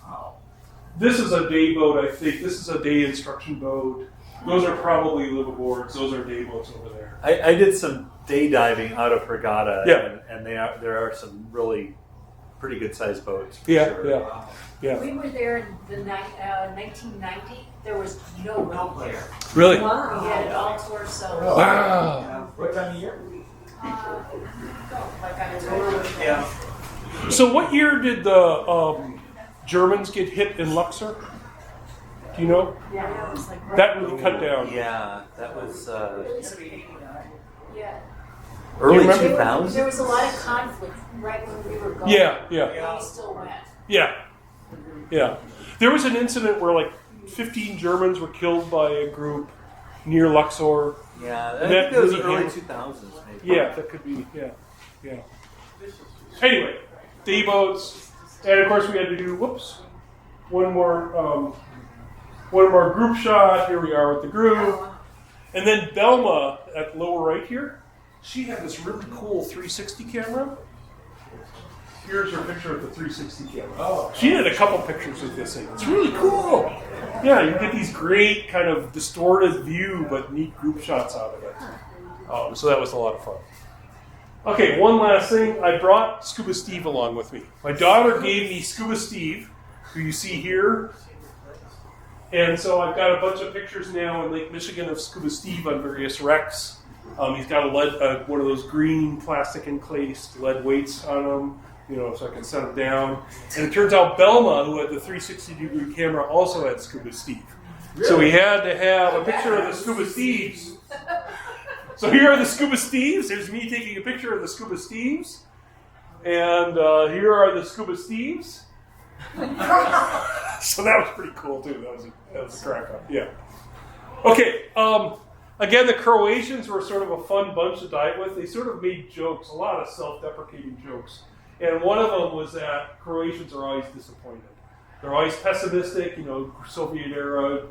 Wow. This is a day boat, I think. This is a day instruction boat. Those are probably liveaboards. Those are day boats over there. I did some day diving out of Hurghada, yeah. and there are some really pretty good sized boats. Yeah, sure. yeah. We were there in the 1990. There was no boat there. Really? We had it all to ourselves. Wow. What time of year? Like on a tour. Yeah. So what year did the Germans get hit in Luxor? Do you know? Yeah, it was like right That really cut down. Yeah, that was Yeah. early remember? 2000s. There was a lot of conflict right when we were going. Yeah. And we still went. Yeah. There was an incident where like 15 Germans were killed by a group near Luxor. Yeah, I That think that was really early hammered- 2000s, maybe. Yeah, that could be. Yeah. Anyway, day boats, and of course we had to do one more group shot. Here we are with the group, and then Belma at lower right here. She had this really cool 360 camera. Here's her picture of the 360 camera. Oh. She did a couple pictures with this thing. It's really cool. Yeah, you get these great kind of distorted view, but neat group shots out of it. So that was a lot of fun. Okay, one last thing. I brought Scuba Steve along with me. My daughter gave me Scuba Steve, who you see here. And so I've got a bunch of pictures now in Lake Michigan of Scuba Steve on various wrecks. He's got one of those green plastic encased lead weights on him, so I can set him down. And it turns out Belma, who had the 360-degree camera, also had Scuba Steve. Really? So we had to have a picture of the Scuba Steves. So here are the Scuba Steves. There's me taking a picture of the Scuba Steves. And here are the Scuba Steves. So that was pretty cool, too. That was a crack up. Yeah. Okay. Again, the Croatians were sort of a fun bunch to dive with. They sort of made jokes, a lot of self-deprecating jokes. And one of them was that Croatians are always disappointed. They're always pessimistic, Soviet era,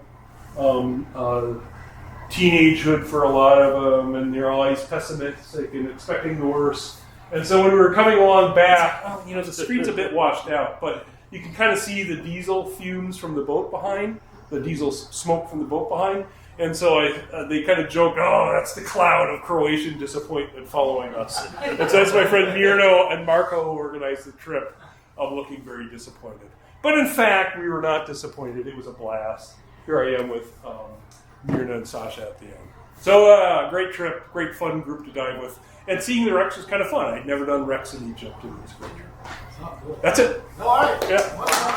teenagehood for a lot of them, and they're always pessimistic and expecting the worst. And so when we were coming along back, the street's a bit washed out, but you can kind of see the diesel fumes from the boat behind, the diesel smoke from the boat behind. And so they kind of joked, that's the cloud of Croatian disappointment following us. And so that's my friend Mirno and Marco who organized the trip of looking very disappointed. But in fact, we were not disappointed. It was a blast. Here I am with Mirna and Sasha at the end. So great trip, great fun group to dive with. And seeing the wrecks was kind of fun. I'd never done wrecks in Egypt, and it was a great trip. That's it. All right. Yeah.